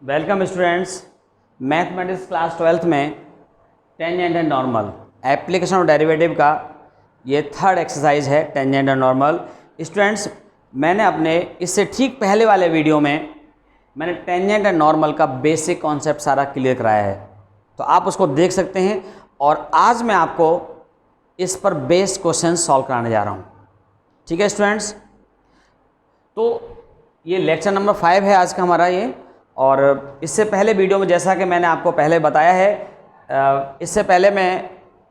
Welcome students. Mathematics class 12th में tangent and normal application of derivative का ये third exercise है, tangent and normal. Students, मैंने अपने इससे ठीक पहले वाले वीडियो में मैंने टेंजेंट एंड नॉर्मल का बेसिक कॉन्सेप्ट सारा क्लियर कराया है, तो आप उसको देख सकते हैं। और आज मैं आपको इस पर बेस्ड क्वेश्चन सॉल्व कराने जा रहा हूँ। ठीक है स्टूडेंट्स, तो ये लेक्चर नंबर 5 है आज का हमारा ये। और इससे पहले वीडियो में जैसा कि मैंने आपको पहले बताया है, इससे पहले मैं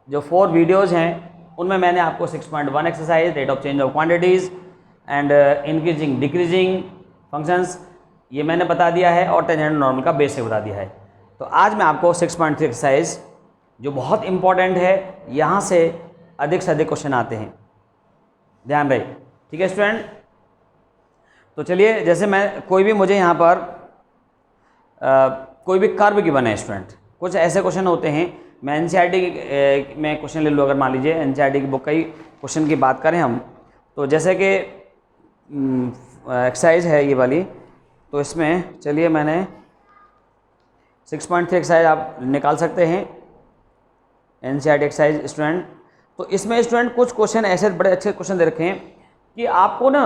जो 4 वीडियोज़ हैं उनमें मैंने आपको 6.1 exercise, rate of change of quantities and increasing decreasing functions, ये मैंने बता दिया है और टेंजेंट नॉर्मल का बेसिक बता दिया है। तो आज मैं आपको 6.3 एक्सरसाइज जो बहुत इंपॉर्टेंट है, यहाँ से अधिक क्वेश्चन आते हैं, ध्यान रहे। ठीक है स्टूडेंट, तो चलिए, जैसे मैं कोई भी मुझे यहाँ पर कोई भी कर्व गिवन है स्टूडेंट, कुछ ऐसे क्वेश्चन होते हैं, मैं एनसीईआरटी में क्वेश्चन ले लूँ। अगर मान लीजिए एनसीईआरटी की बुक का ही क्वेश्चन की बात करें हम, तो जैसे कि एक्सरसाइज है ये वाली, तो इसमें चलिए मैंने 6.3 एक्सरसाइज आप निकाल सकते हैं, एनसीईआरटी एक्सरसाइज स्टूडेंट। तो इसमें स्टूडेंट कुछ क्वेश्चन ऐसे बड़े अच्छे क्वेश्चन दे रखे हैं कि आपको ना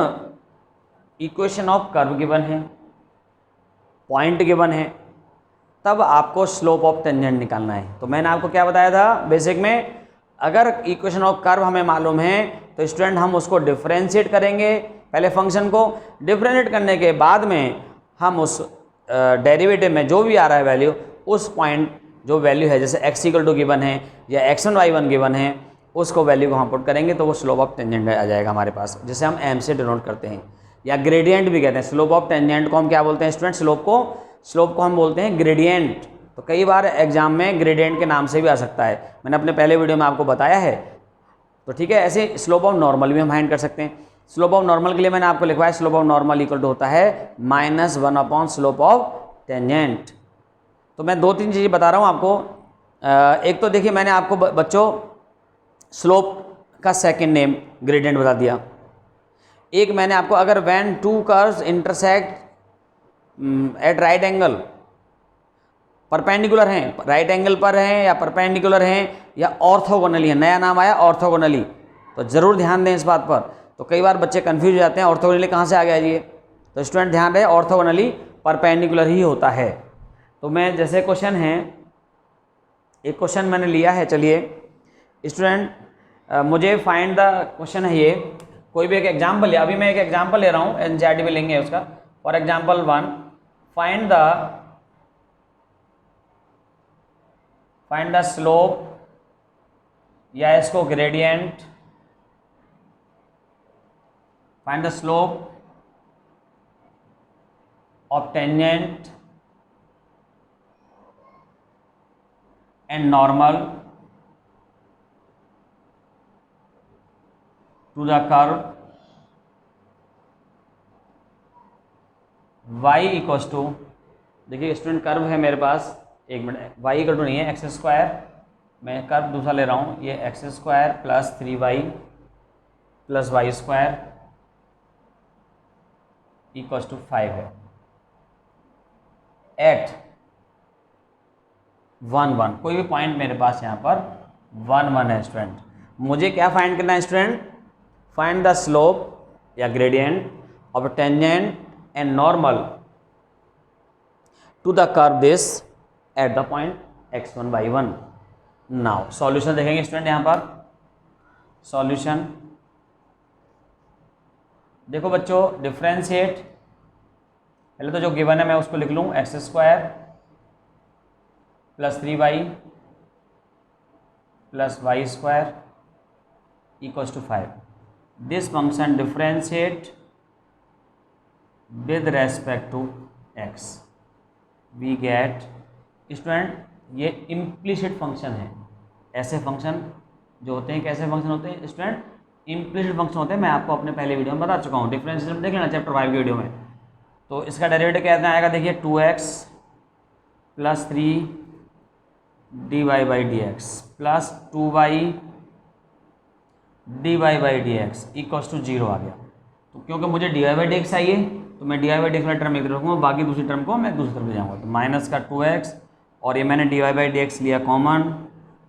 इक्वेशन ऑफ कर्व गिवन है, पॉइंट गिवन है, तब आपको स्लोप ऑफ टेंजेंट निकालना है। तो मैंने आपको क्या बताया था बेसिक में, अगर इक्वेशन ऑफ कर्व हमें मालूम है तो स्टूडेंट हम उसको डिफरेंशिएट करेंगे। पहले फंक्शन को डिफरेंशिएट करने के बाद में हम उस डेरिवेटिव में जो भी आ रहा है वैल्यू, उस पॉइंट जो वैल्यू है, जैसे x इक्वल टू गिवन है या x1 y1 गिवन है, उसको वैल्यू को हम पुट करेंगे तो वो स्लोप ऑफ टेंजेंट आ जाएगा हमारे पास, जिसे हम m से डिनोट करते हैं या ग्रेडियंट भी कहते हैं। स्लोप ऑफ टेंजेंट को हम क्या बोलते हैं स्टूडेंट? स्लोप को हम बोलते हैं ग्रेडियंट। तो कई बार एग्जाम में ग्रेडियंट के नाम से भी आ सकता है, मैंने अपने पहले वीडियो में आपको बताया है। तो ठीक है, ऐसे स्लोप ऑफ नॉर्मल भी हम फाइंड कर सकते हैं। स्लोप ऑफ नॉर्मल के लिए मैंने आपको लिखवाया, slope of normal equal to होता है -1 अपॉन स्लोप ऑफ टेंजेंट। तो मैं 2-3 चीज़ें बता रहा हूँ आपको। एक तो देखिए, मैंने आपको बच्चों स्लोप का सेकेंड नेम ग्रेडियंट बता दिया। एक मैंने आपको, अगर when to curves intersect at right angle, perpendicular हैं, राइट एंगल पर हैं या परपेंडिकुलर हैं या ऑर्थोगोनली है, नया नाम आया ऑर्थोगोनली, तो ज़रूर ध्यान दें इस बात पर। तो कई बार बच्चे कंफ्यूज हो जाते हैं, ऑर्थोगोनली कहाँ से आ गया जी? तो स्टूडेंट ध्यान रहे, ऑर्थोगोनली परपेंडिकुलर ही होता है। तो मैं जैसे क्वेश्चन है, एक क्वेश्चन मैंने लिया है, चलिए स्टूडेंट मुझे फाइंड द क्वेश्चन है ये, कोई भी एक एग्जाम्पल लिया, अभी मैं एक एग्जाम्पल ले रहा हूँ, एनसीईआरटी में लेंगे उसका। For example 1, find the slope या इसको gradient, find the slope of tangent and normal to the curve y equals to, देखिए स्टूडेंट कर्व है मेरे पास, एक मिनट, y इक्वल टू नहीं है, x², मैं कर्व दूसरा ले रहा हूँ, ये x² + 3y + y² equals to 5 है। एट 1 1, कोई भी पॉइंट मेरे पास यहाँ पर 1 1 है स्टूडेंट। मुझे क्या फाइंड करना है स्टूडेंट? फाइंड द स्लोप या gradient of tangent and normal to the curve this at the point x1 y1। Now solution देखेंगे स्टूडेंट, यहाँ पर सॉल्यूशन देखो बच्चों, डिफरेंशिएट, पहले तो जो गिवन है मैं उसको लिख लूँ, x² + 3y + y² equals to 5। This function differentiate with respect to x, we get student, ये इम्प्लिसिट फंक्शन है। ऐसे फंक्शन जो होते हैं, कैसे फंक्शन होते हैं स्टूडेंट? इम्प्लिसिट फंक्शन होते हैं, मैं आपको अपने पहले वीडियो में बता चुका हूँ, डिफरेंशिएशन देख लेना चैप्टर 5 की वीडियो में। तो इसका डेरिवेटिव क्या आएगा, देखिए 2x + 3 dy/dx + 2y dy/dx equals to 0 आ गया। तो क्योंकि मुझे D Y by D X चाहिए तो मैं D Y by D X वाला टर्म एक तरफ रखूँगा, बाकी दूसरी टर्म को मैं दूसरी तरफ ले जाऊँगा। तो माइनस का 2x और ये मैंने D Y by D X लिया कॉमन,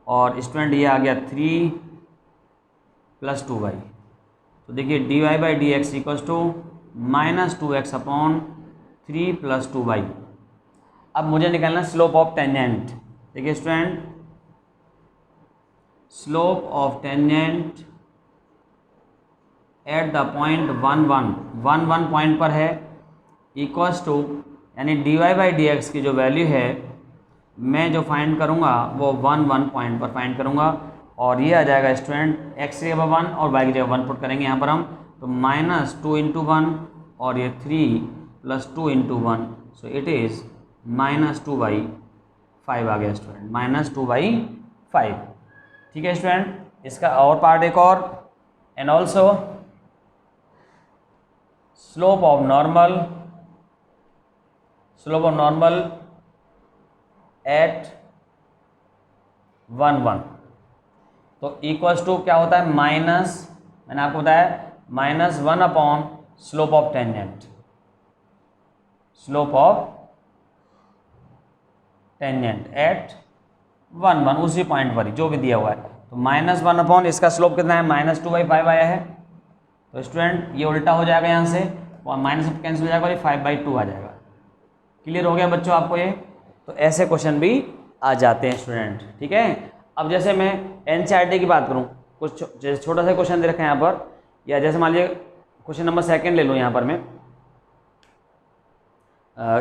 और स्टूडेंट ये आ गया 3 प्लस 2y। तो देखिए D Y by D X equals to minus 2x upon 3 plus 2y। अब मुझे निकालना स्लोप ऑफ टेंजेंट। देखिए student, slope of tangent at the point 1 1 point पर है, इक्वल्स टू, यानी D Y by D X की जो वैल्यू है मैं जो फाइंड करूँगा वो 1 1 पॉइंट पर फाइंड करूँगा, और ये आ जाएगा स्टूडेंट एक्स की जगह 1 और वाई की जगह 1 पुट करेंगे यहाँ पर हम, तो माइनस 2 इंटू 1 और ये 3 plus 2 into 1, so it is minus 2/5 आ गया स्टूडेंट, माइनस 2/5। ठीक है स्टूडेंट, इसका और पार्ट एक और, and also slope of normal at 1 1, तो इक्वल्स टू क्या होता है माइनस, मैंने आपको बताया -1 upon slope of tangent, slope of tangent eight 1 1, उसी पॉइंट पर ही जो भी दिया हुआ है। तो -1 अपॉन इसका स्लोप कितना है -2/5 आया है, तो स्टूडेंट ये उल्टा हो जाएगा यहाँ से, और माइनस कैंसिल हो जाएगा और ये 5/2 आ जाएगा। क्लियर हो गया बच्चों आपको ये? तो ऐसे क्वेश्चन भी आ जाते हैं स्टूडेंट। ठीक है, अब जैसे मैं एनसीईआरटी की बात करूँ, कुछ जैसे छोटा सा क्वेश्चन दे रखा है यहाँ पर, या जैसे मान लीजिए क्वेश्चन नंबर 2 ले लूँ यहाँ पर मैं,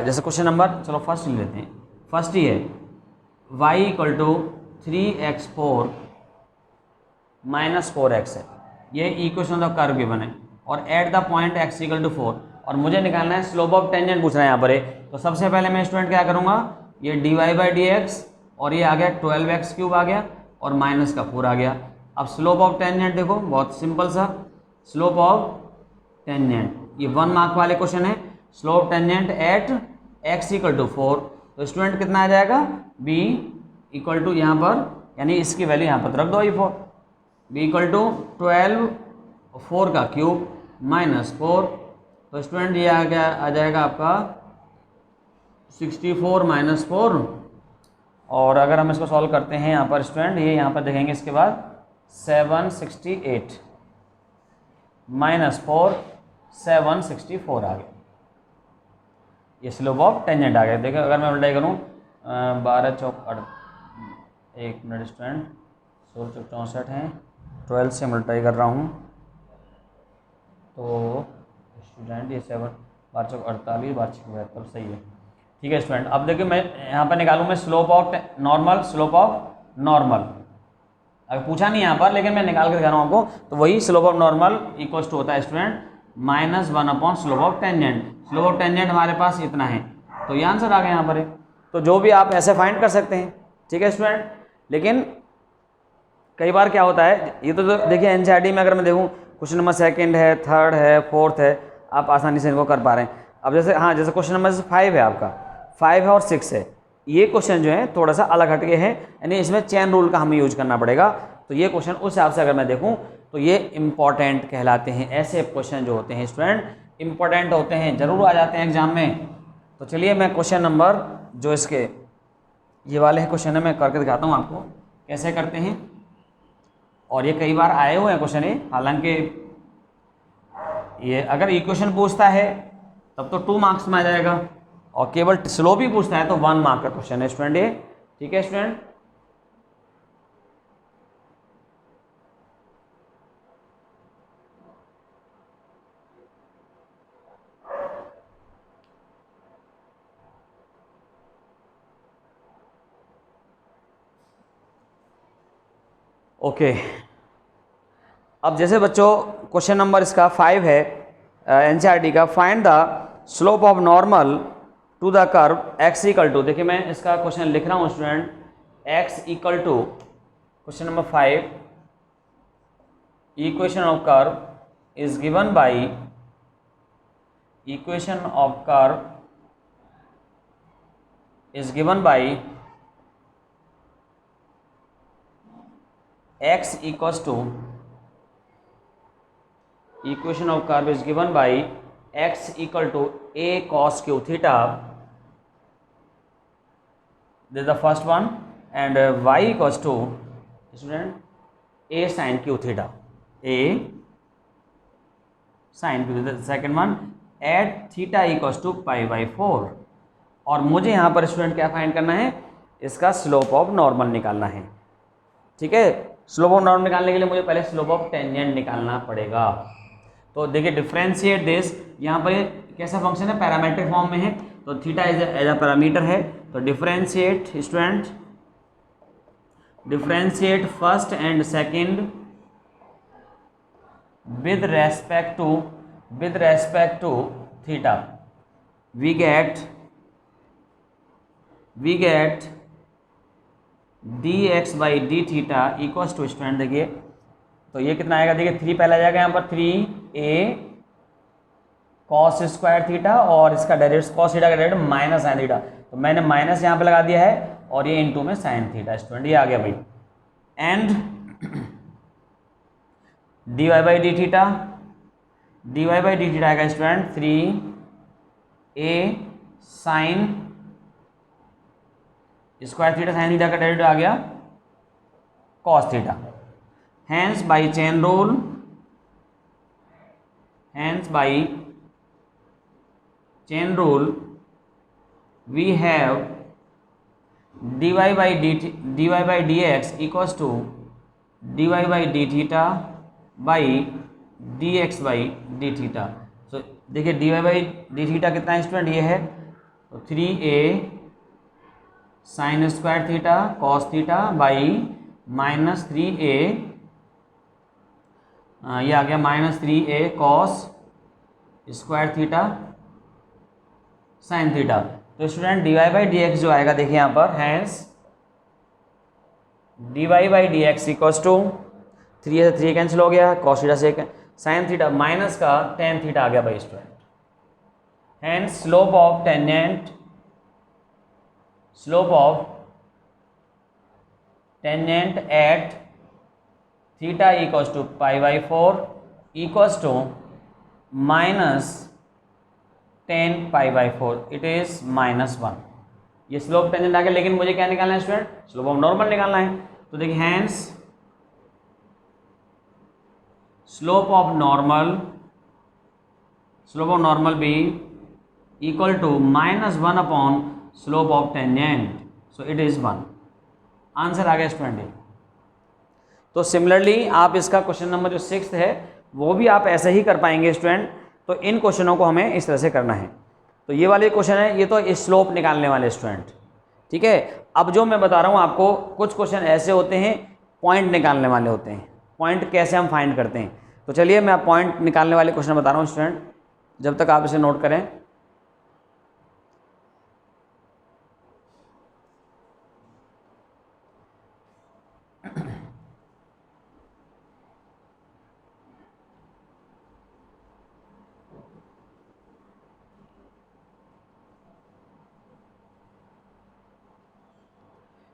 जैसे क्वेश्चन नंबर, चलो फर्स्ट ले लेते हैं। फर्स्ट ही है y equal to 3x4 minus 4x है, ये इक्वेशन ऑफ कर्व गिवन है, और at the point x equal to 4, और मुझे निकालना है स्लोप ऑफ टेंजेंट पूछ रहा है यहाँ पर। तो सबसे पहले मैं स्टूडेंट क्या करूँगा, ये D Y by D X और ये आ गया 12x³ आ गया और माइनस का 4 आ गया। अब स्लोप ऑफ टेंजेंट देखो, बहुत सिंपल सा, स्लोप ऑफ टेंजेंट, ये 1 मार्क वाले क्वेश्चन है, slope tangent at x equal to 4, तो स्टूडेंट कितना आ जाएगा b इक्वल टू यहाँ पर, यानी इसकी वैल्यू यहाँ पर रख दो i4, b इक्वल टू 12 4 का क्यूब माइनस 4, तो स्टूडेंट ये आ जाएगा आपका 64 माइनस 4, और अगर हम इसको सॉल्व करते हैं यहाँ पर स्टूडेंट, ये यहाँ पर देखेंगे इसके बाद 768 माइनस 4 764 आ गया, ये स्लोप ऑफ टेंजेंट आ गया। देखो अगर मैं उल्टाई करूँ 12 चौक 1 मिनट स्टूडेंट, 16 चौक 64 हैं, 12 से मल्टीप्लाई कर रहा हूँ, तो स्टूडेंट ये 7 12 चौक 48 12 चौक 72 सही है। ठीक है स्टूडेंट, अब देखिए मैं यहाँ पर निकालूँ मैं slope of normal, slope of normal अगर पूछा नहीं यहाँ पर, लेकिन मैं निकाल के दिखा रहा हूँ आपको, तो वही slope of normal equals to होता है student -1 upon slope of tangent. Slope of tangent हमारे पास इतना है, तो ये आंसर आ गया यहाँ पर है। तो जो भी आप ऐसे फाइंड कर सकते हैं। ठीक है स्टूडेंट, लेकिन कई बार क्या होता है, ये तो देखिए एनसीईआरटी में अगर मैं देखूँ क्वेश्चन नंबर 2 है, 3 है, 4 है, आप आसानी से इनको कर पा रहे हैं। अब जैसे हाँ, जैसे क्वेश्चन नंबर 5 है आपका, 5 है और 6 है, ये क्वेश्चन जो है थोड़ा सा अलग हटके हैं, यानी इसमें चेन रूल का हमें यूज करना पड़ेगा। तो ये क्वेश्चन उस हिसाब से अगर मैं देखूँ तो ये इंपॉर्टेंट कहलाते हैं। ऐसे क्वेश्चन जो होते हैं स्टूडेंट इंपॉर्टेंट होते हैं, जरूर आ जाते हैं एग्जाम में। तो चलिए मैं क्वेश्चन नंबर जो इसके ये वाले क्वेश्चन है मैं करके दिखाता हूँ आपको कैसे करते हैं, और ये कई बार आए हुए हैं क्वेश्चन ये, हालांकि ये अगर इक्वेशन पूछता है तब तो 2 मार्क्स में आ जाएगा, और केवल स्लोप ही पूछता है तो 1 मार्क का क्वेश्चन है स्टूडेंट ये। ठीक है स्टूडेंट, ओके। अब जैसे बच्चों क्वेश्चन नंबर इसका 5 है एनसीईआरटी का, find the slope of normal to the curve x equal to, देखिए मैं इसका क्वेश्चन लिख रहा हूँ student, x equal to question number 5, equation of curve is given by, equation of curve is given by x equals to equation of curve is given by x equal to a cos cube theta, this the first one, and y equals to student a sin cube theta, a sin cube theta, second one at theta equals to pi by 4, और मुझे यहाँ पर student क्या find करना है, इसका slope of normal निकालना है। ठीक है, स्लोप ऑफ नॉर्मल निकालने के लिए मुझे पहले स्लोप ऑफ टेंजेंट निकालना पड़ेगा। तो देखिए डिफरेंशिएट दिस, यहाँ पर कैसा फंक्शन है, पैरामीट्रिक फॉर्म में है, तो थीटा एज अ पैरामीटर है, तो differentiate student, differentiate first and second with respect to theta, we get dx by D theta equals to student, देखिए तो ये कितना आएगा, देखिए 3 पहले आ जाएगा यहाँ पर 3a कॉस स्क्वायर थीटा, और इसका डायरेक्ट कॉस थीटा का डायरेक्ट माइनस साइन थीटा, तो मैंने माइनस यहाँ पे लगा दिया है, और ये इनटू में साइन थीटा स्टूडेंट, ये आ गया भाई, and dy by D theta आएगा student 3a sine square theta, sine theta का डायरेक्ट आ गया cos theta, hence by chain rule, we have dy by dx equals to dy by D theta by dx by D theta. So देखिए dy by D theta कितना है student, ये है, तो 3a sine square theta cos theta by minus 3a, ये आ गया minus 3a cos square theta sine theta. तो student dy by D X जो आएगा, देखिए यहाँ पर hence dy by D X equals to 3 से 3 कैंसिल हो गया, कॉस थीटा से साइन थीटा माइनस का टेन थीटा आ गया भाई student, hence slope of tangent at theta equals to pi by 4 equals to minus 10 pi by 4, it is -1। ये slope tangent आ गया, लेकिन मुझे क्या निकालना है स्टूडेंट, स्लोप ऑफ नॉर्मल निकालना है। तो देखिए hence slope of normal be equal to -1 upon slope of tangent, so it is 1। Answer आ गया स्टूडेंट। तो सिमिलरली आप इसका क्वेश्चन नंबर जो 6 है वो भी आप ऐसे ही कर पाएंगे स्टूडेंट। तो इन क्वेश्चनों को हमें इस तरह से करना है। तो ये वाले क्वेश्चन है, ये तो स्लोप निकालने वाले स्टूडेंट, ठीक है। अब जो मैं बता रहा हूँ आपको, कुछ क्वेश्चन ऐसे होते हैं पॉइंट निकालने वाले होते हैं। पॉइंट कैसे हम फाइंड करते हैं, तो चलिए मैं पॉइंट निकालने वाले क्वेश्चन बता रहा हूँ स्टूडेंट, जब तक आप इसे नोट करें।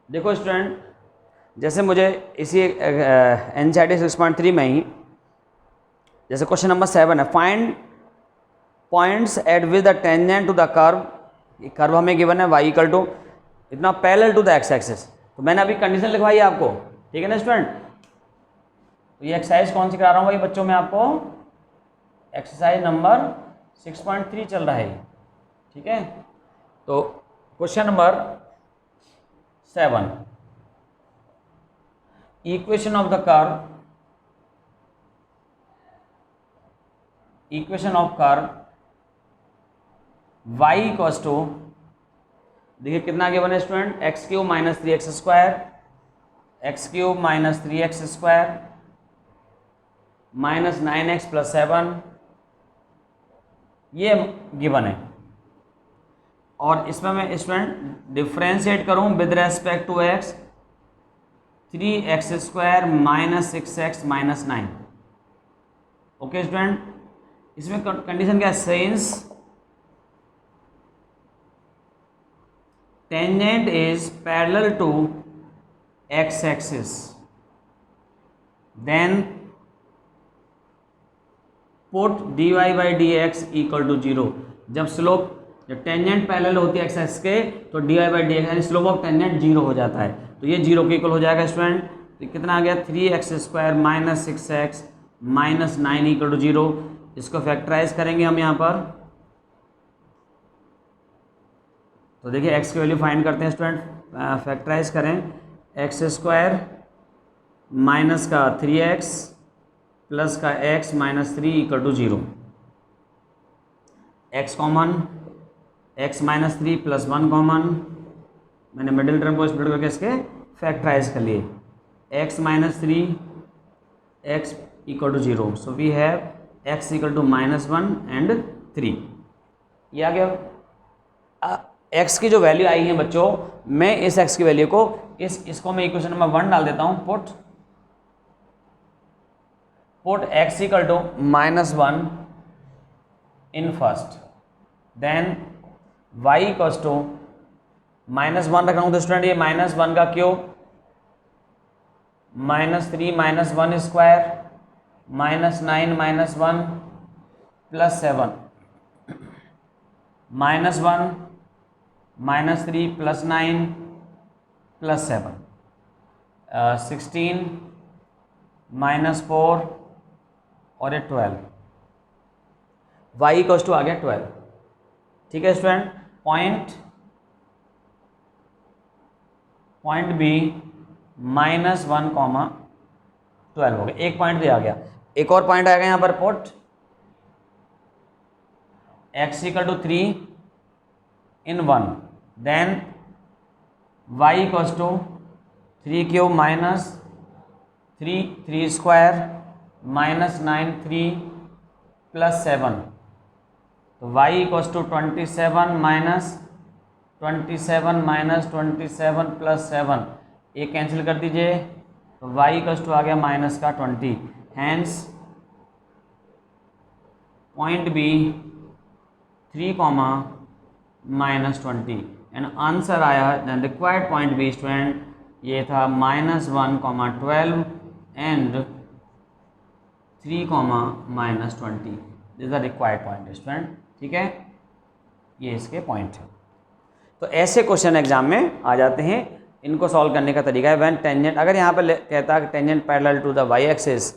देखो स्टूडेंट, जैसे मुझे इसी NCERT 6.3 में ही जैसे क्वेश्चन नंबर 7 है, find points at with the tangent to the curve. ये कर्व हमें गिवन है y इक्वल टू इतना parallel to the x axis. तो मैंने अभी कंडीशन लिखवाई है आपको, ठीक है ना स्टूडेंट। तो ये एक्सरसाइज कौन सी करा रहा हूँ भाई बच्चों में आपको, एक्सरसाइज नंबर 6.3 चल रहा है, ठीक है। तो question number 7, equation of curve y equals to, देखिए कितना गिवन है student, X cube minus 3x square minus 9x plus 7, ये गिवन है। और इसमें मैं स्टूडेंट डिफ्रेंशिएट करूं with respect to x, 3x square minus 6x minus 9। Okay student, इसमें कंडीशन क्या है, since tangent is parallel to x axis, then put dy by D x equal to 0। जब स्लोप, जब टेंजेंट पैरेलल होती है x x के, तो dy by D x यानी स्लोप ऑफ टेंजेंट 0 हो जाता है, तो ये 0 के इक्वल हो जाएगा स्टूडेंट। तो कितना आ गया 3x square minus 6x minus 9 equal to 0। इसको फैक्टराइज करेंगे हम यहाँ पर, तो देखिए x की वैल्यू फाइंड करते हैं स्टूडेंट। फैक्टराइज करें, एक्स स्क्वायर माइनस का 3x प्लस का x minus 3 equal to 0। x common, x minus 3 plus 1 common, मैंने मिडिल टर्म को स्प्लिट करके इसके फैक्टराइज कर लिए। x minus 3 x equal to 0, so we have x equal to minus 1 and 3। ये आ गया। x की जो वैल्यू आई है बच्चों, मैं इस x की वैल्यू को इसको मैं इक्वेशन नंबर 1 डाल देता हूँ। Put x equal to minus 1 in first, then y equals to minus 1 रख रहा हूँ, तो स्टूडेंट ये माइनस 1 का cube minus 3 minus 1 square minus 9 minus 1 plus 7 minus 1 minus 3 plus 9 plus 7 16 minus 4 और ये 12, y इक्वल्स टू आ गया 12। ठीक है student, point B minus 1 comma 12 हो गया, एक पॉइंट भी आ गया। एक और पॉइंट आएगा यहाँ पर, put x equal to 3 in 1, then y equals to 3 cube minus 3 square minus 9 3 plus 7, तो y equals to 27 minus 27 minus 27 plus 7, ये कैंसिल कर दीजिए, तो y इक्वल्स टू आ गया माइनस का 20। Hence point B 3 comma minus 20 and answer आया the required point B student, ये था minus 1 comma 12 and 3 comma minus 20, this the required point student. ठीक है, ये इसके पॉइंट है। तो ऐसे क्वेश्चन एग्जाम में आ जाते हैं, इनको सॉल्व करने का तरीका है व्हेन टेंजेंट, अगर यहाँ पर कहता है tangent parallel to the Y axis,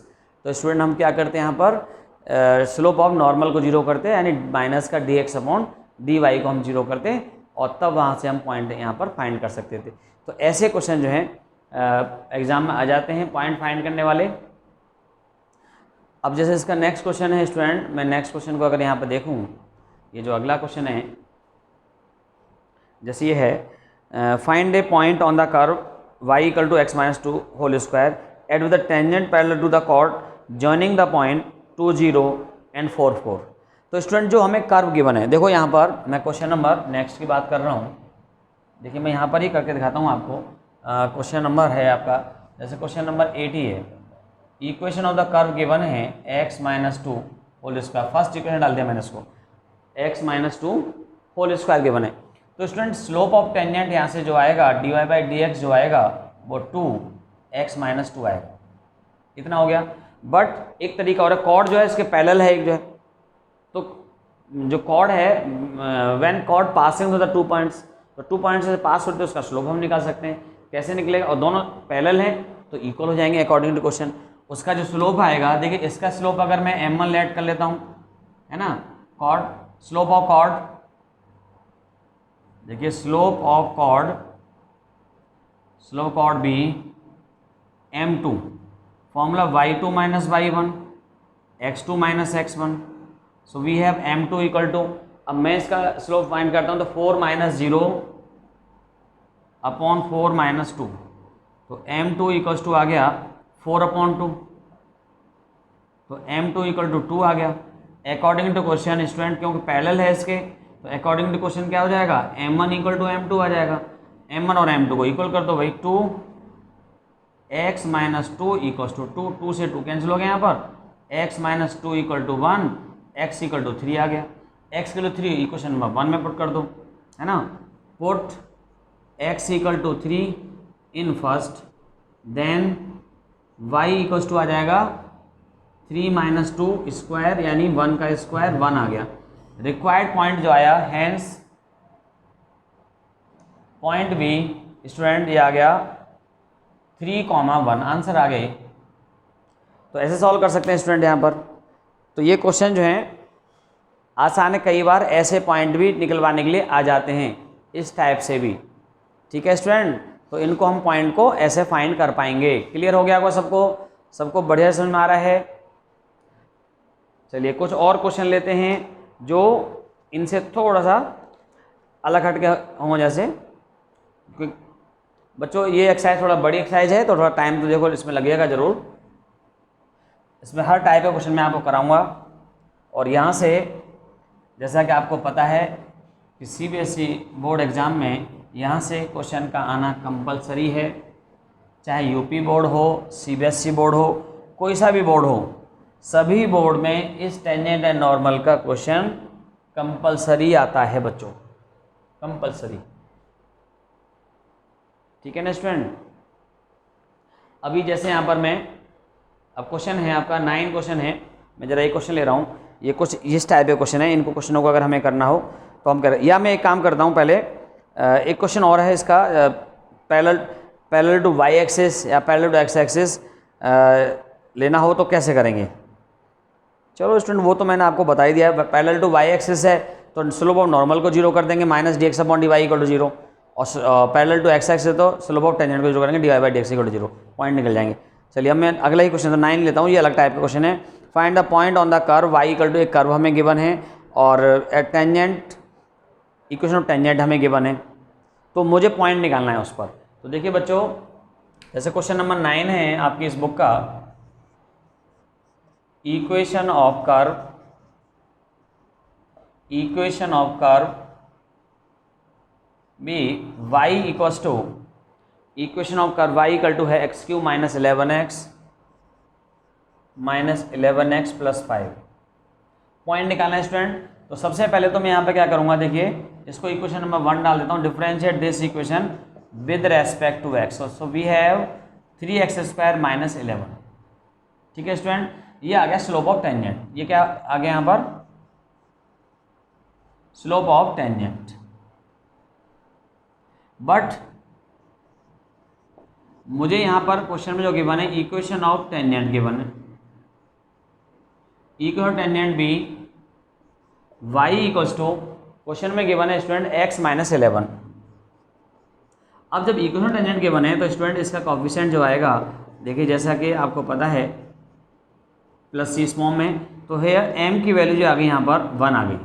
तो स्टूडेंट हम क्या करते हैं यहाँ पर स्लोप ऑफ नॉर्मल को जीरो करते हैं, यानी माइनस का D x upon D Y को हम जीरो करते हैं, और तब वहाँ से हम पॉइंट यहाँ पर फाइंड कर सकते थे। तो ऐसे क्वेश्चन जो हैं एग्जाम में आ जाते हैं पॉइंट फाइंड करने वाले। अब जैसे इसका नेक्स्ट क्वेश्चन है स्टूडेंट, मैं नेक्स्ट क्वेश्चन को अगर यहाँ पर देखूँ, ये जो अगला क्वेश्चन है, जैसे ये है find a point on the curve y equal to X minus 2 whole square at with the tangent parallel to the chord joining the point 2 0 and 4 4। तो स्टूडेंट जो हमें कर्व गिवन है, देखो यहाँ पर मैं क्वेश्चन नंबर नेक्स्ट की बात कर रहा हूँ, देखिए मैं यहाँ पर ही करके दिखाता हूँ आपको। क्वेश्चन नंबर है आपका, जैसे क्वेश्चन नंबर 80 है, equation of the curve given है x minus 2 whole square, first equation डाल दिया मैंने इसको, x minus 2 whole square given है। तो स्टूडेंट स्लोप ऑफ टेंजेंट यहाँ से जो आएगा D Y by D X जो आएगा वो 2x माइनस 2 आएगा, इतना हो गया। बट एक तरीका और है, कॉर्ड जो है इसके पैरेलल है एक जो है, तो जो कॉर्ड है when cord passing through the 2 points, तो 2 पॉइंट्स से पास होते हैं उसका स्लोप हम निकाल सकते हैं। कैसे निकलेगा, और दोनों पैरेलल हैं तो इक्वल हो जाएंगे अकॉर्डिंग टू क्वेश्चन। उसका जो स्लोप आएगा, देखिए इसका स्लोप अगर मैं m1 लेट कर लेता हूँ, है ना, कॉर्ड स्लोप ऑफ कॉर्ड, देखिए slope of chord be m2, formula y2 minus y1 x2 minus x1, so we have m2 equal to, अब मैं इसका स्लोप फाइंड करता हूँ, तो 4 माइनस 0 अपॉन 4 माइनस 2, तो m2 इक्वल्स टू आ गया 4 अपॉन 2, तो m2 इक्वल टू 2 आ गया अकॉर्डिंग टू क्वेश्चन स्टूडेंट, क्योंकि पैरेलल है इसके, तो अकॉर्डिंग टू क्वेश्चन क्या हो जाएगा, m1 इक्वल टू m2 आ जाएगा। m1 और m2 को इक्वल कर दो भाई, 2x माइनस 2 इक्वल्स टू 2, 2 से 2 कैंसिल हो गया यहाँ पर, x minus 2 equal to 1, x equal to 3 आ गया, x equal to 3 equation number 1 में पुट कर दो, है ना, put x equal to 3 in first, then y equals to आ जाएगा 3 माइनस 2 स्क्वायर यानी 1 का स्क्वायर 1 आ गया। रिक्वायर्ड पॉइंट जो आया, हैंस पॉइंट बी स्टूडेंट ये आ गया 3,1, आंसर आ गए। तो ऐसे सॉल्व कर सकते हैं स्टूडेंट यहाँ पर। तो ये क्वेश्चन जो हैं आसान है, कई बार ऐसे पॉइंट भी निकलवाने के लिए आ जाते हैं इस टाइप से भी, ठीक है स्टूडेंट। तो इनको हम पॉइंट को ऐसे फाइंड कर पाएंगे। क्लियर हो गया होगा सबको? सबको बढ़िया समझ में आ रहा है? चलिए कुछ और क्वेश्चन लेते हैं जो इनसे थोड़ा सा अलग हट के हों। जैसे बच्चों ये एक्सरसाइज थोड़ा बड़ी एक्सरसाइज है तो थोड़ा टाइम तो देखो इसमें लगेगा ज़रूर। इसमें हर टाइप का क्वेश्चन मैं आपको कराऊंगा। और यहाँ से जैसा कि आपको पता है कि सीबीएसई बोर्ड एग्ज़ाम में यहाँ से क्वेश्चन का आना कंपलसरी है, चाहे यूपी बोर्ड हो, सीबीएसई बोर्ड हो, कोई सा भी बोर्ड हो, सभी बोर्ड में इस टेंजेंट एंड नॉर्मल का क्वेश्चन कंपलसरी आता है बच्चों, कंपलसरी। ठीक है ना स्टूडेंट? अभी जैसे यहाँ पर मैं अब क्वेश्चन है आपका 9 क्वेश्चन है, मैं ज़रा एक क्वेश्चन ले रहा हूँ। ये कुछ इस टाइप के क्वेश्चन है, इनको क्वेश्चनों को अगर हमें करना हो तो हम करें। या मैं एक काम करता हूँ, पहले एक क्वेश्चन और है इसका, पैरेलल टू वाई एक्सिस या पैरेलल टू एक्स एक्सिस लेना हो तो कैसे करेंगे? चलो स्टूडेंट वो तो मैंने आपको बता ही दिया है। पैरेलल टू वाई एक्सिस है तो स्लोप ऑफ नॉर्मल को जीरो कर देंगे, minus d x upon D y equal to zero. और पैरेलल टू एक्स एक्सिस है तो स्लोप ऑफ टेंजेंट को जीरो करेंगे, d Y by D x equal to zero, point निकल जाएंगे। चलिए अब मैं अगला ही क्वेश्चन 9 लेता हूँ। ये अलग टाइप का क्वेश्चन है। Find the point on the curve Y equal to, एक कर्व हमें गिवन है और टेंजेंट, इक्वेशन ऑफ टेंजेंट हमें गिवन है, तो मुझे पॉइंट निकालना है उस पर। तो देखिए बच्चों, जैसे क्वेश्चन नंबर 9 है आपकी इस बुक का, equation of curve, equation of curve B Y equals to, equation of curve Y equal to है X cube minus 11x plus 5। Point निकालना है स्टूडेंट। तो सबसे पहले तो मैं यहाँ पे क्या करूँगा, देखिए इसको इक्वेशन नंबर 1 डाल देता हूँ। Differentiate this equation with respect to x, so we have 3x² minus 11। ठीक है स्टूडेंट, ये आ गया स्लोप ऑफ टेंजेंट। ये क्या आ गया यहाँ पर? Slope of tangent. बट मुझे यहाँ पर क्वेश्चन में जो गिवन है इक्वेशन ऑफ टेंजेंट गिवन है, equation of tangent be Y equals to, question में गिवन है स्टूडेंट x माइनस 11। अब जब इक्वेशन टेंजेंट गिवन है तो स्टूडेंट इसका कोएफिशिएंट जो आएगा, देखिए जैसा कि आपको पता है प्लस सी फॉर्म में, तो है m की वैल्यू जो आ गई यहाँ पर 1 आ गई।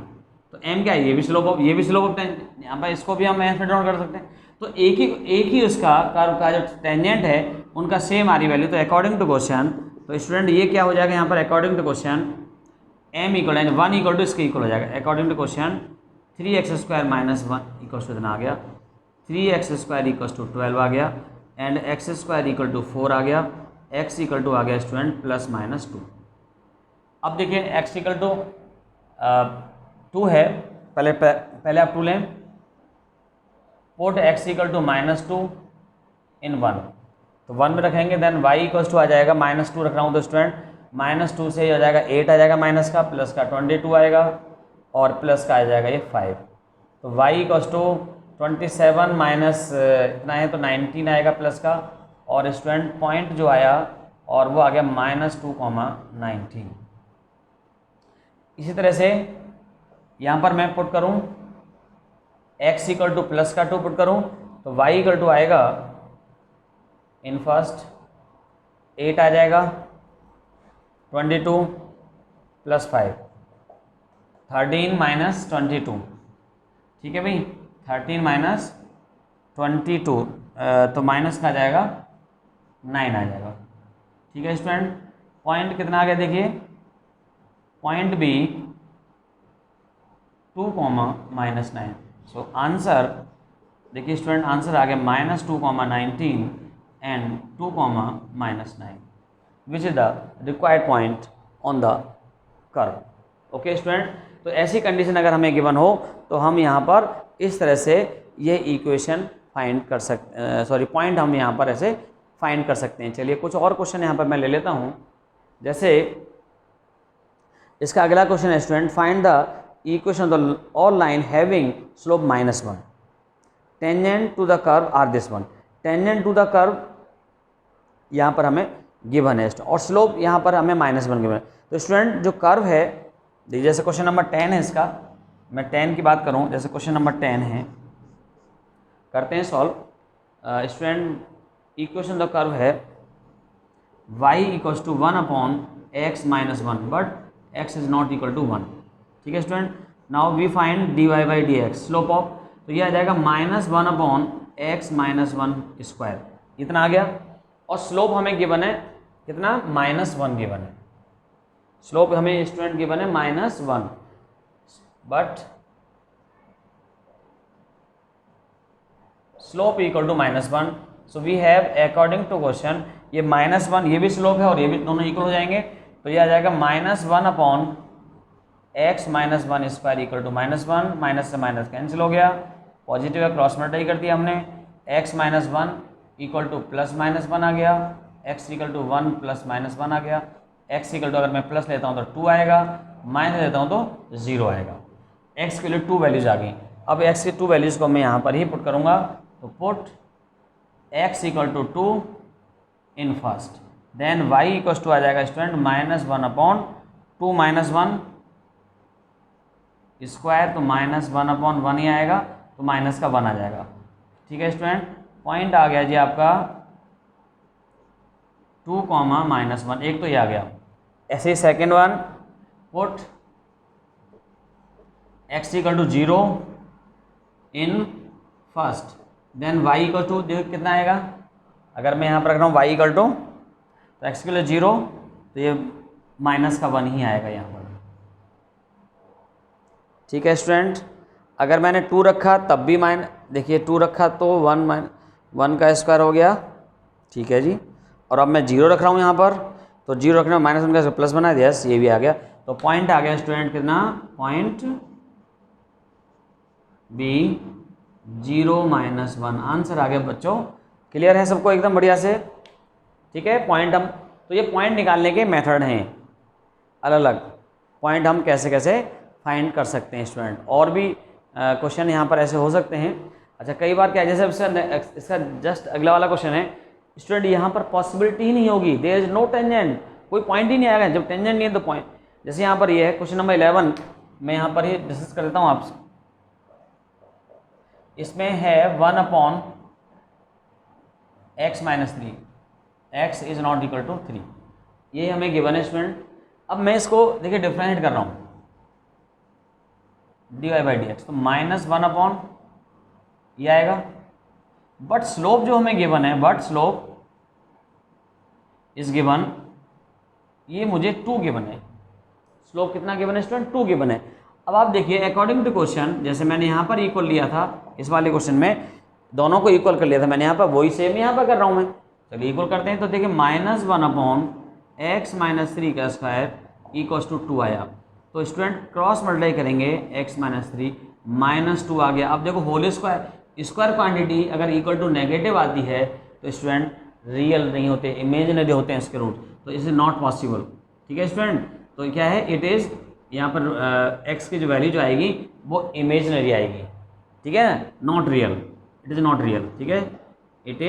तो m क्या है? ये भी स्लोप ऑफ, ये भी स्लोप ऑफ टेंजेंट, यहाँ पर इसको भी हम एम से डाउन कर सकते हैं। तो एक ही उसका कर्व का जो टेंजेंट है उनका सेम आ रही वैल्यू। तो अकॉर्डिंग टू क्वेश्चन, तो स्टूडेंट ये क्या हो जाएगा यहाँ पर? According to question m equal 1 equal to इसके इक्वल हो जाएगा। According to question 3x² minus 1 equal to इतना आ गया, 3x² इक्वल टू 12 आ गया, एंड x² इक्वल टू 4 आ गया, x इक्वल टू आ गया स्टूडेंट प्लस माइनस 2। अब देखिए x इक्वल टू 2 है, पहले आप 2 लें, put x equal to minus 2 in 1, तो 1 में रखेंगे, देन y इक्वल टू आ जाएगा माइनस 2 रख रहा हूँ तो स्टूडेंट माइनस 2 से ये आ जाएगा 8 आ जाएगा, माइनस का, प्लस का 22 आएगा और प्लस का आ जाएगा ये 5। तो y इक्वल टू 27 माइनस इतना है तो 19 आएगा प्लस का, और स्टूडेंट पॉइंट जो आया और वो आ गया -2,19। इसी तरह से यहाँ पर मैं पुट करूँ x इक्वल टू प्लस का 2 पुट करूँ तो y इक्वल टू आएगा इन फर्स्ट 8 आ जाएगा, 22 प्लस 5, 13 माइनस 22। ठीक है भाई, 13 माइनस 22 तो माइनस का आ जाएगा 9 आ जाएगा। ठीक है स्टूडेंट, पॉइंट कितना आ गया देखिए, पॉइंट बी 2,-9। सो आंसर देखिए स्टूडेंट, आंसर आ गया -2,19 and 2,-9, which is the required point on the curve. Okay student, तो ऐसी कंडीशन अगर हमें गिवन हो तो हम यहाँ पर इस तरह से ये इक्वेशन फाइंड कर सकते, पॉइंट हम यहाँ पर ऐसे फाइंड कर सकते हैं। चलिए कुछ और क्वेश्चन यहाँ पर मैं ले लेता हूँ। जैसे इसका अगला क्वेश्चन है student, find the equation of the all line having slope -1, tangent to the curve are this one. Tangent to the curve यहाँ पर हमें गिवन है और स्लोप यहाँ पर हमें -1 गिवन है। तो स्टूडेंट जो कर्व है, देखिए जैसे क्वेश्चन नंबर 10 है, इसका मैं 10 की बात करूँ, जैसे क्वेश्चन नंबर 10 है, करते हैं solve. Student equation the curve है y equals to 1/x - 1 but x is not equal to 1। ठीक है student, now we find dy/dx slope of, तो ये आ जाएगा -1/x - 1 स्क्वायर, इतना आ गया। और स्लोप हमें गिवन है कितना, -1 गिवन है। स्लोप हमें स्टूडेंट गिवन है -1, but slope equal to -1। So we have according to question ये -1, ये भी स्लोप है और ये भी दोनों इक्वल हो जाएंगे, तो ये आ जाएगा -1/x - 1 square equal to -1, minus से माइनस कैंसिल हो गया, पॉजिटिव है क्रॉस मल्टीप्लाई कर दिया हमने, x - 1 इक्वल टू +-1 आ गया, x इक्वल टू 1 +-1 आ गया, x इक्वल टू अगर मैं प्लस लेता हूँ तो 2 आएगा, माइनस लेता हूँ तो 0 आएगा। x के लिए 2 वैल्यूज आ गई। अब x की 2 वैल्यूज़ को मैं यहाँ पर ही पुट करूँगा, तो put x equal to 2 in first, then y equal to आ जाएगा स्टूडेंट -1/2 - 1 स्क्वायर, तो -1/1 ही आएगा, तो माइनस का 1 आ जाएगा। ठीक है स्टूडेंट, पॉइंट आ गया जी आपका 2, -1, एक तो ये आ गया। ऐसे ही second one, put x equal to 0 in first, then y equal to, देखो कितना आएगा, अगर मैं यहाँ पर रख रहा हूँ y इक्वल टू, तो x के लिए 0, तो ये माइनस का 1 ही आएगा यहाँ पर। ठीक है स्टूडेंट, अगर मैंने 2 रखा तब भी देखिए 2 रखा तो 1 का स्क्वायर हो गया। ठीक है जी, और अब मैं 0 रख रहा हूँ यहाँ पर, तो 0 रखने में -1 का प्लस बना दिया, ये भी आ गया। तो पॉइंट आ गया स्टूडेंट कितना, पॉइंट बी 0 - 1, आंसर आ गया बच्चों। क्लियर है सबको एकदम बढ़िया से? ठीक है, पॉइंट हम, तो ये पॉइंट निकालने के मेथड हैं अलग अलग, पॉइंट हम कैसे कैसे फाइंड कर सकते हैं स्टूडेंट। और भी क्वेश्चन यहाँ पर ऐसे हो सकते हैं। अच्छा, कई बार क्या, जैसे इसका जस्ट अगला वाला क्वेश्चन है स्टूडेंट, यहाँ पर पॉसिबिलिटी ही नहीं होगी, देयर इज नो टेंजेंट, कोई पॉइंट ही नहीं आएगा। जब टेंजेंट नहीं है तो पॉइंट, जैसे यहाँ पर ये है क्वेश्चन नंबर 11, मैं यहाँ पर ही डिस्कस कर देता हूँ आपसे। इसमें है 1/x - 3, x is not equal to 3, ये हमें गिवन है स्टूडेंट। अब मैं इसको देखिए डिफरेंशिएट कर रहा हूँ, dy/dx, तो -1 ये आएगा, बट स्लोप जो हमें गिवन है, बट स्लोप इज गिवन, ये मुझे 2 गिवन है। स्लोप कितना गिवन है स्टूडेंट, 2 गिवन है। अब आप देखिए अकॉर्डिंग टू क्वेश्चन, जैसे मैंने यहाँ पर इक्वल लिया था, इस वाले क्वेश्चन में दोनों को इक्वल कर लिया था मैंने यहाँ पर, वही सेम यहाँ पर कर रहा हूँ मैं। चलिए इक्वल करते हैं, तो देखिए -1/x - 3 का स्क्वायर इक्वल्स टू 2 आया। तो स्टूडेंट क्रॉस मल्टीप्लाई करेंगे, x - 3 -2 आ गया। अब देखो होल स्क्वायर क्वांटिटी अगर इक्वल टू नेगेटिव आती है तो स्टूडेंट रियल नहीं होते, इमेजिनरी होते हैं इसके रूट, तो इज नॉट पॉसिबल। ठीक है स्टूडेंट, तो क्या है, इट इज़ यहाँ पर x की जो वैल्यू जो आएगी वो इमेजिनरी आएगी। ठीक है, not real, it is not real. ठीक है, इट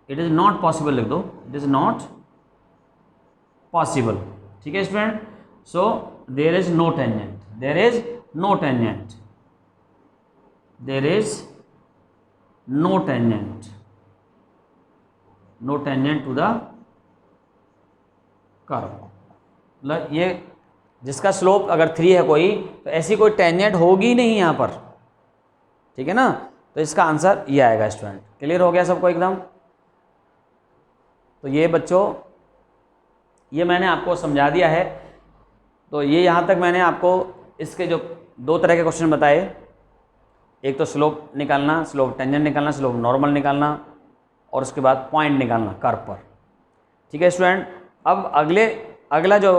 इज़ नॉट पॉसिबल लिख दो, इट इज़ नॉट पॉसिबल। ठीक है student, so there is no tangent, there is no tangent, there is no tangent, no tangent to the curve. मतलब ये जिसका slope अगर 3 है कोई, तो ऐसी कोई टेंजेंट होगी नहीं यहाँ पर। ठीक है ना, तो इसका आंसर ये आएगा स्टूडेंट। क्लियर हो गया सबको एकदम? तो ये बच्चों, ये मैंने आपको समझा दिया है। तो ये यहाँ तक मैंने आपको इसके जो 2 तरह के क्वेश्चन बताए, एक तो स्लोप निकालना, स्लोप टेंजेंट निकालना, स्लोप नॉर्मल निकालना, और उसके बाद पॉइंट निकालना कर्व पर। ठीक है स्टूडेंट, अब अगला जो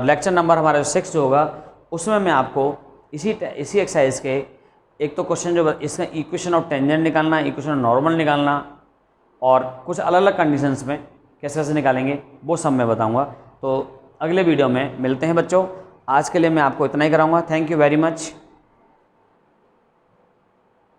लेक्चर नंबर हमारा 6 जो होगा, उसमें मैं आपको इसी एक्सरसाइज के एक तो क्वेश्चन जो इसका इक्वेशन ऑफ टेंजेंट निकालना, इक्वेशन ऑफ नॉर्मल निकालना, और कुछ अलग अलग कंडीशंस में कैसे कैसे निकालेंगे वो सब मैं बताऊंगा। तो अगले वीडियो में मिलते हैं बच्चों। आज के लिए मैं आपको इतना ही कराऊंगा। Thank you very much.